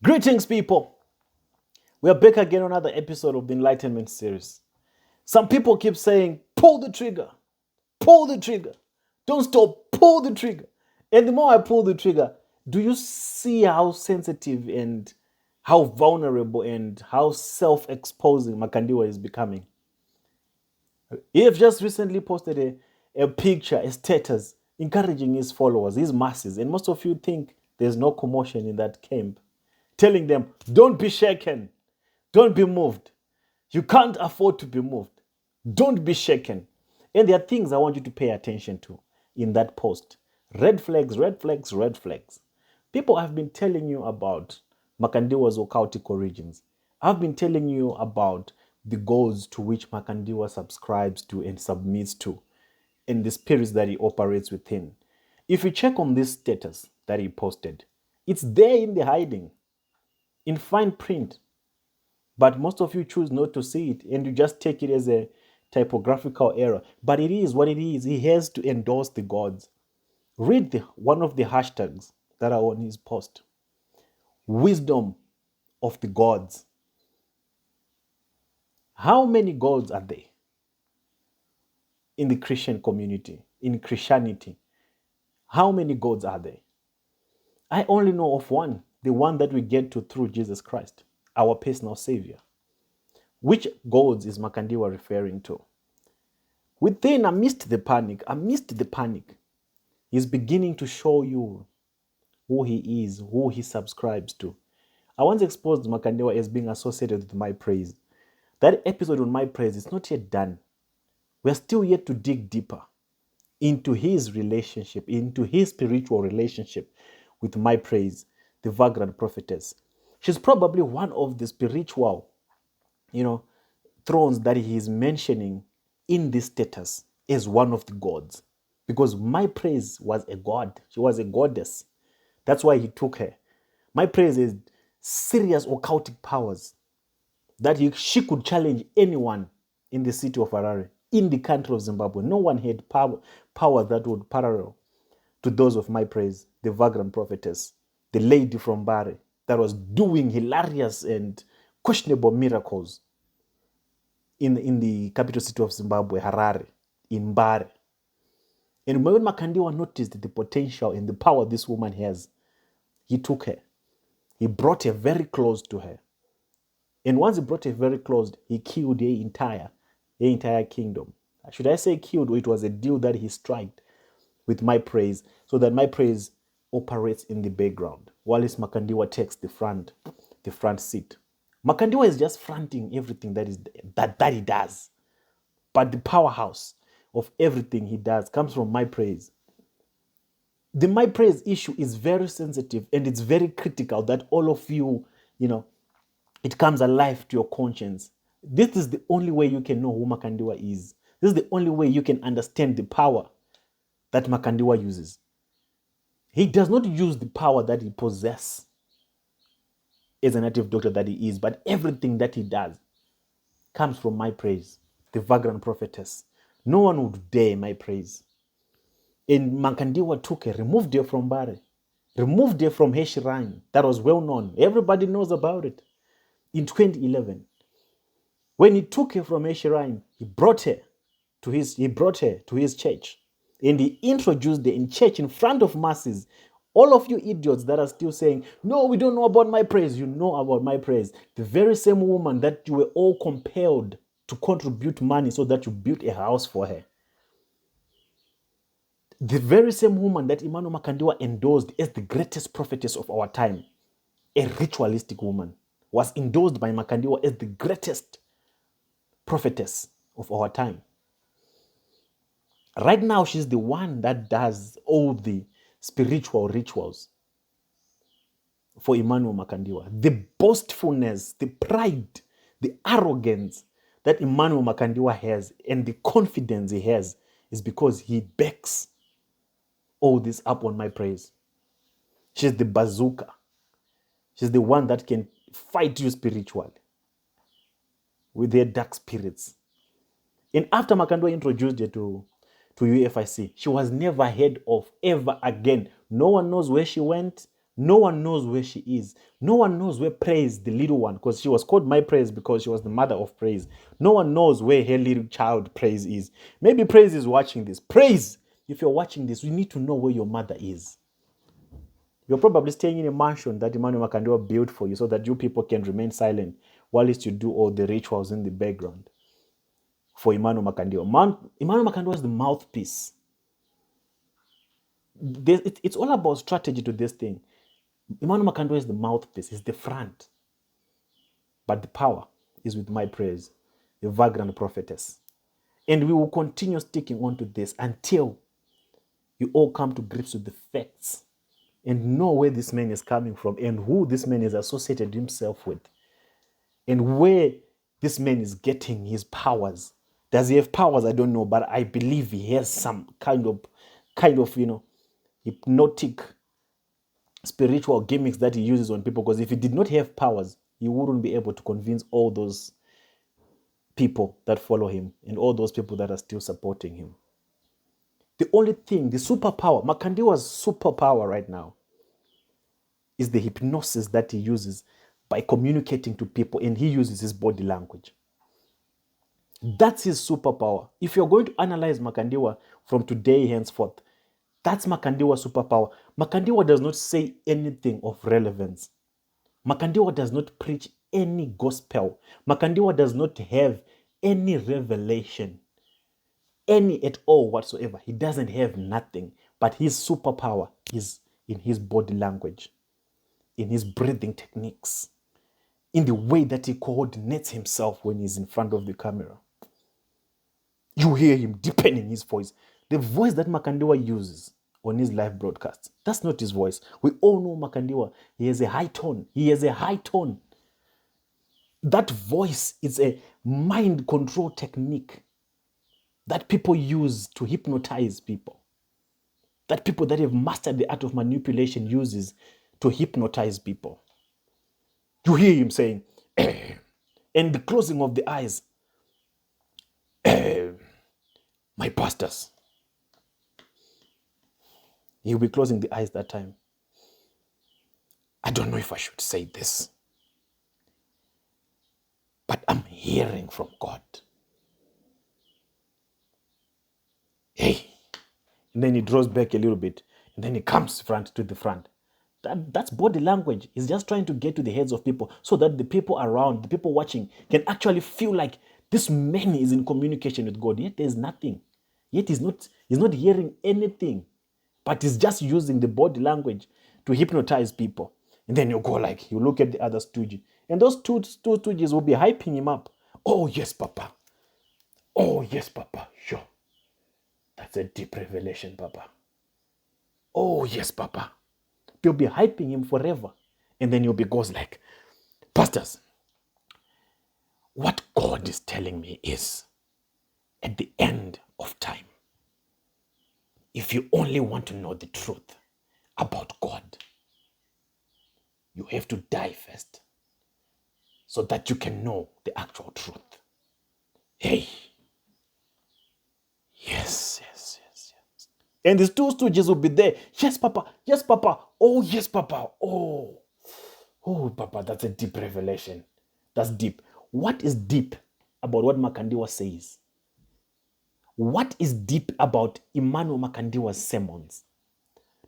Greetings, people. We are back again on another episode of the Enlightenment series. Some people keep saying, pull the trigger, don't stop, pull the trigger. And the more I pull the trigger, do you see how sensitive and how vulnerable and how self-exposing Makandiwa is becoming? He have just recently posted a picture, a status, encouraging his followers, his masses, and most of you think there's no commotion in that camp, telling them, don't be shaken, don't be moved. You can't afford to be moved. Don't be shaken. And there are things I want you to pay attention to in that post. Red flags, red flags, red flags. People have been telling you about Makandiwa's occultic origins. I've been telling you about the goals to which Makandiwa subscribes to and submits to, and the spirits that he operates within. If you check on this status that he posted, it's there in the hiding, in fine print. But most of you choose not to see it and you just take it as a typographical error. But it is what it is. He has to endorse the gods. Read one of the hashtags that are on his post. Wisdom of the gods. How many gods are there in the Christian community, in Christianity? How many gods are there? I only know of one, the one that we get to through Jesus Christ, our personal Savior. Which gods is Makandiwa referring to? Amidst the panic, he's beginning to show you who he is, who he subscribes to. I once exposed Makandiwa as being associated with My Praise. That episode on My Praise is not yet done. We're still yet to dig deeper into his relationship, into his spiritual relationship with My Praise, the vagrant prophetess. She's probably one of the spiritual, thrones that he is mentioning in this status as one of the gods. Because My Praise was a god. She was a goddess. That's why he took her. My Praise is serious occultic powers that she could challenge anyone in the city of Harare, in the country of Zimbabwe. No one had power that would parallel to those of My Praise, the vagrant prophetess, the lady from Bari that was doing hilarious and questionable miracles in the capital city of Zimbabwe, Harare, in Bari. And when Makandiwa noticed the potential and the power this woman has, he took her. He brought her very close to her. And once he brought her very close, he killed her entire kingdom. Should I say killed, or it was a deal that he struck with My Praise, so that My Praise operates in the background, while Makandiwa takes the front seat. Makandiwa is just fronting everything that he does. But the powerhouse of everything he does comes from My Praise. The My Praise issue is very sensitive and it's very critical that all of you, it comes alive to your conscience. This is the only way you can know who Makandiwa is. This is the only way you can understand the power that Makandiwa uses. He does not use the power that he possesses as a native doctor that he is, but everything that he does comes from My Praise, the vagrant prophetess. No one would dare My Praise. And Makandiwa took her, removed her from Bari, removed her from her shrine that was well known. Everybody knows about it. In 2011, when he took her from her shrine, he brought her to his church, and he introduced her in church in front of masses. All of you idiots that are still saying, no, we don't know about My Praise. You know about My Praise. The very same woman that you were all compelled to contribute money so that you built a house for her. The very same woman that Emmanuel Makandiwa endorsed as the greatest prophetess of our time, a ritualistic woman, was endorsed by Makandiwa as the greatest prophetess of our time. Right now, she's the one that does all the spiritual rituals for Emmanuel Makandiwa. The boastfulness, the pride, the arrogance that Emmanuel Makandiwa has and the confidence he has is because he backs all this up on My Praise. She's the bazooka. She's the one that can fight you spiritually with their dark spirits. And after Makandiwa introduced her to UFIC, she was never heard of ever again. No one knows where she went. No one knows where she is. No one knows where Praise, the little one, because she was called My Praise because she was the mother of Praise. No one knows where her little child Praise is. Maybe Praise is watching this. Praise, if you're watching this, you need to know where your mother is. You're probably staying in a mansion that Emmanuel Makandiwa built for you so that you people can remain silent whilst you do all the rituals in the background for Emmanuel Makandiwa. Emmanuel Makandiwa is the mouthpiece. It's all about strategy to this thing. Emmanuel Makandiwa is the mouthpiece, is the front. But the power is with My Praise, the vagrant prophetess. And we will continue sticking on to this until you all come to grips with the facts and know where this man is coming from and who this man is associated himself with and where this man is getting his powers. Does he have powers? I don't know, but I believe he has some kind of, hypnotic spiritual gimmicks that he uses on people, because if he did not have powers, he wouldn't be able to convince all those people that follow him and all those people that are still supporting him. The only thing, the superpower, Makandiwa's superpower right now is the hypnosis that he uses by communicating to people, and he uses his body language. That's his superpower. If you're going to analyze Makandiwa from today henceforth, that's Makandiwa's superpower. Makandiwa does not say anything of relevance. Makandiwa does not preach any gospel. Makandiwa does not have any revelation, any at all whatsoever. He doesn't have nothing, but his superpower is in his body language, in his breathing techniques, in the way that he coordinates himself when he's in front of the camera. You hear him deepening his voice. The voice that Makandiwa uses on his live broadcasts, that's not his voice. We all know Makandiwa. He has a high tone. He has a high tone. That voice is a mind control technique that people use to hypnotize people. That people that have mastered the art of manipulation uses to hypnotize people. You hear him saying, and the closing of the eyes, my pastors. He'll be closing the eyes that time. I don't know if I should say this, but I'm hearing from God. Hey. And then he draws back a little bit, and then he comes to the front. That's body language. He's just trying to get to the heads of people so that the people around, the people watching, can actually feel like this man is in communication with God. Yet there's nothing. Yet he's not hearing anything. But he's just using the body language to hypnotize people. And then you go like, you look at the other stooge. And those two stooges will be hyping him up. Oh, yes, Papa. Oh, yes, Papa. Sure. That's a deep revelation, Papa. Oh, yes, Papa. They'll be hyping him forever. And then goes like, pastors, what God is telling me is, at the end of time, if you only want to know the truth about God, you have to die first so that you can know the actual truth. Hey. Yes. And these two stooges will be there. Yes, Papa. Yes, Papa. Oh, yes, Papa. Oh, Papa, that's a deep revelation. That's deep. What is deep about what Makandiwa says? What is deep about Emmanuel Makandiwa's sermons?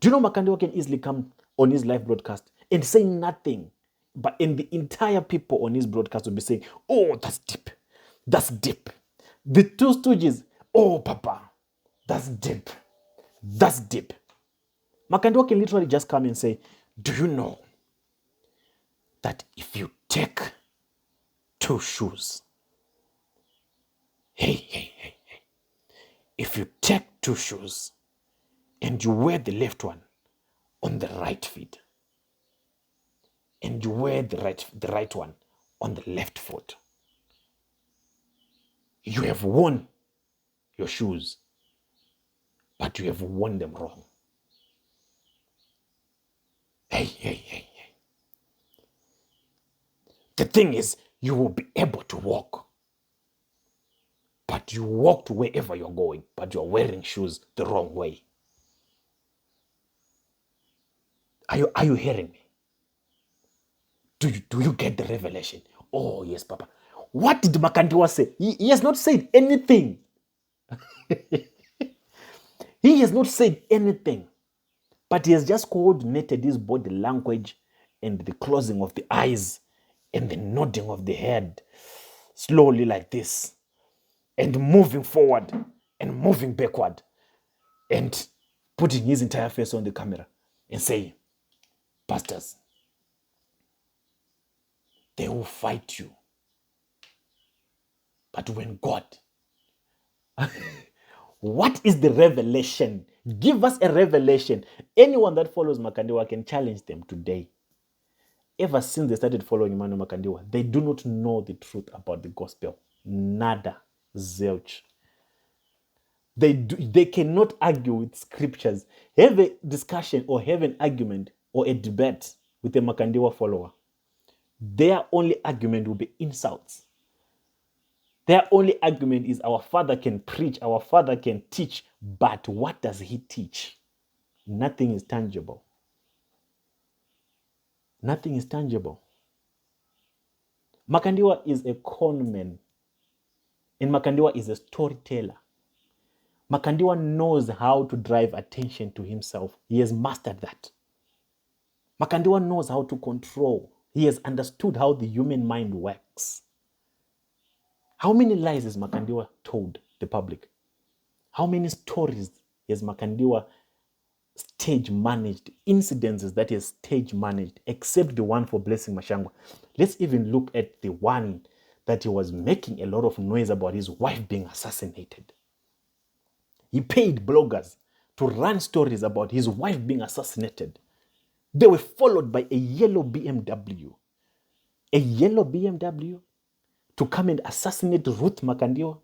Do you know Makandiwa can easily come on his live broadcast and say nothing, but in the entire people on his broadcast will be saying, oh, that's deep. That's deep. The two stooges, oh, Papa, that's deep. That's deep. Makandiwa can literally just come and say, do you know that if you take two shoes, hey, if you take two shoes and you wear the left one on the right feet and you wear the right one on the left foot, you have worn your shoes, but you have worn them wrong. Hey. The thing is, you will be able to walk, but you walk to wherever you're going, but you're wearing shoes the wrong way. Are you hearing me? Do you get the revelation? Oh, yes, Papa. What did Makandiwa say? He has not said anything. He has not said anything. But he has just coordinated his body language and the closing of the eyes and the nodding of the head slowly like this, and moving forward and moving backward and putting his entire face on the camera and saying, pastors, they will fight you. But when God, what is the revelation? Give us a revelation. Anyone that follows Makandiwa can challenge them today. Ever since they started following Emmanuel Makandiwa, they do not know the truth about the gospel. Nada. Zilch. They cannot argue with scriptures. Have a discussion or have an argument or a debate with a Makandiwa follower. Their only argument will be insults. Their only argument is our father can preach, our father can teach, but what does he teach? Nothing is tangible. Nothing is tangible. Makandiwa is a conman, and Makandiwa is a storyteller. Makandiwa knows how to drive attention to himself. He has mastered that. Makandiwa knows how to control. He has understood how the human mind works. How many lies has Makandiwa told the public? How many stories has Makandiwa stage managed, incidences that he has stage managed, except the one for Blessing Mashangwa? Let's even look at the one that he was making a lot of noise about his wife being assassinated. He paid bloggers to run stories about his wife being assassinated. They were followed by a yellow BMW. A yellow BMW to come and assassinate Ruth Makandiwa.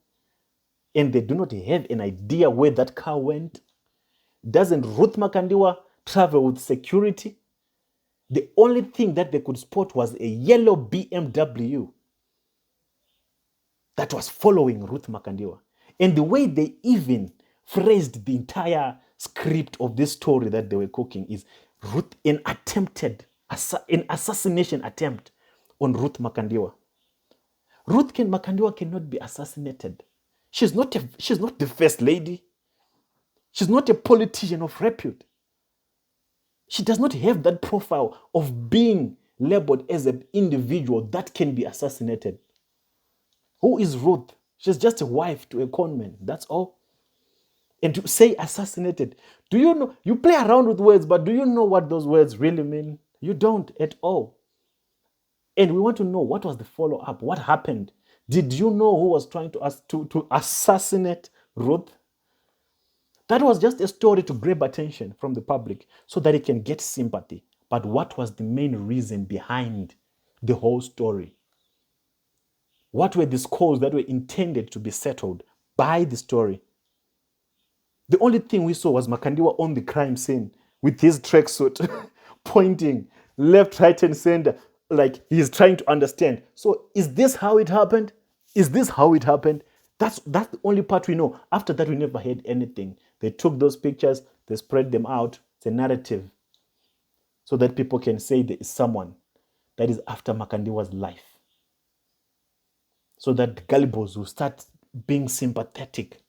And they do not have an idea where that car went. Doesn't Ruth Makandiwa travel with security? The only thing that they could spot was a yellow BMW that was following Ruth Makandiwa. And the way they even phrased the entire script of this story that they were cooking is Ruth, an assassination attempt on Ruth Makandiwa. Makandiwa cannot be assassinated. She's not the first lady. She's not a politician of repute. She does not have that profile of being labeled as an individual that can be assassinated. Who is Ruth? She's just a wife to a conman. That's all. And to say assassinated, do you know? You play around with words, but do you know what those words really mean? You don't at all. And we want to know, what was the follow-up? What happened? Did you know who was trying to assassinate Ruth? That was just a story to grab attention from the public so that it can get sympathy. But what was the main reason behind the whole story? What were the scores that were intended to be settled by the story? The only thing we saw was Makandiwa on the crime scene with his tracksuit pointing left, right, and center, like he's trying to understand. So is this how it happened? Is this how it happened? That's the only part we know. After that, we never heard anything. They took those pictures, they spread them out. It's a narrative so that people can say there is someone that is after Makandiwa's life. So that the gullibles will start being sympathetic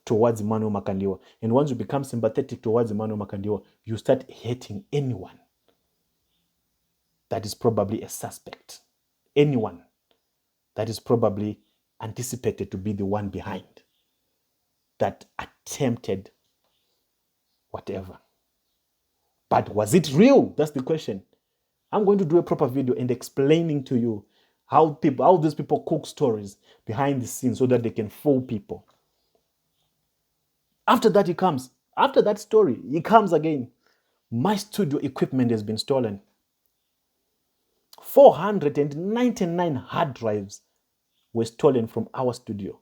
towards Emmanuel Makandiwa. And once you become sympathetic towards Emmanuel Makandiwa, you start hating anyone that is probably a suspect. Anyone that is probably anticipated to be the one behind that attempted whatever. But was it real? That's the question. I'm going to do a proper video and explaining to you how these people cook stories behind the scenes so that they can fool people. After that, he comes. After that story, he comes again. My studio equipment has been stolen. 499 hard drives were stolen from our studio.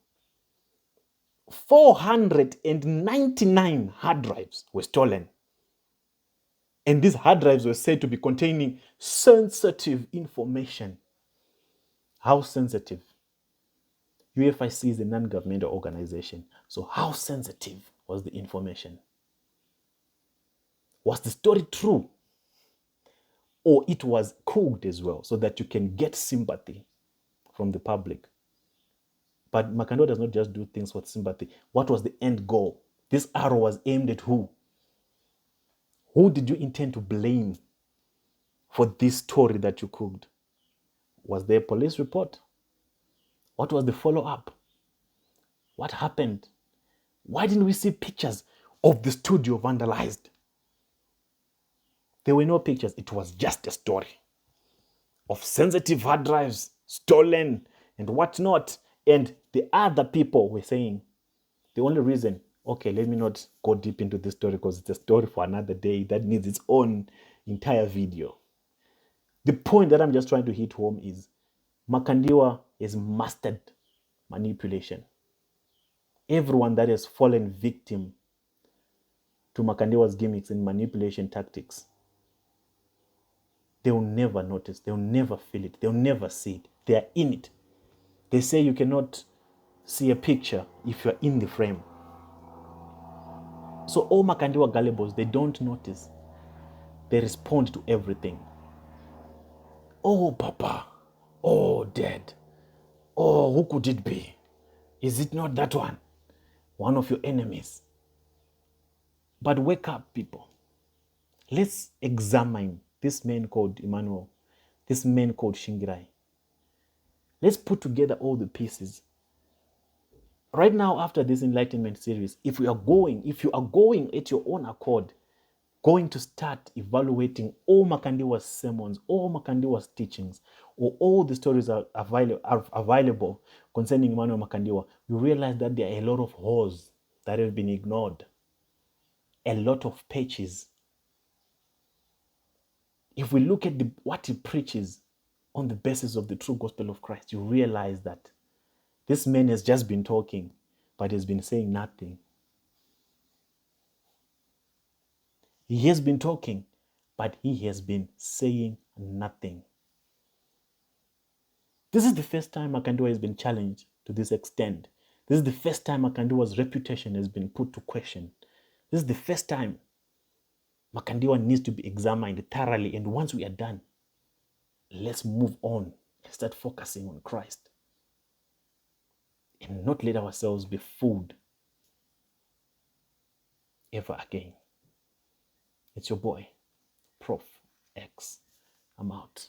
499 hard drives were stolen. And these hard drives were said to be containing sensitive information. How sensitive? UFIC is a non-governmental organization. So how sensitive was the information? Was the story true? Or it was cooked as well so that you can get sympathy from the public? But Makandiwa does not just do things for sympathy. What was the end goal? This arrow was aimed at who? Who did you intend to blame for this story that you cooked? Was there a police report? What was the follow-up? What happened? Why didn't we see pictures of the studio vandalized? There were no pictures. It was just a story of sensitive hard drives stolen and whatnot. And the other people were saying, the only reason, okay, let me not go deep into this story because it's a story for another day that needs its own entire video. The point that I'm just trying to hit home is Makandiwa has mastered manipulation. Everyone that has fallen victim to Makandiwa's gimmicks and manipulation tactics, they will never notice, they'll never feel it, they'll never see it. They are in it. They say you cannot see a picture if you're in the frame. So all Makandiwa gullibles, they don't notice. They respond to everything. Oh, Papa. Oh, Dad. Oh, who could it be? Is it not that one? One of your enemies. But wake up, people. Let's examine this man called Emmanuel, this man called Shingirai. Let's put together all the pieces. Right now, after this Enlightenment series, if you are going at your own accord, going to start evaluating all Makandiwa's sermons, all Makandiwa's teachings, or all the stories are available concerning Emmanuel Makandiwa, you realize that there are a lot of holes that have been ignored, a lot of patches. If we look at what he preaches on the basis of the true gospel of Christ, you realize that this man has just been talking, but has been saying nothing. He has been talking, but he has been saying nothing. This is the first time Makandiwa has been challenged to this extent. This is the first time Makandiwa's reputation has been put to question. This is the first time Makandiwa needs to be examined thoroughly. And once we are done, let's move on and start focusing on Christ and not let ourselves be fooled ever again. It's your boy, Prof X. I'm out.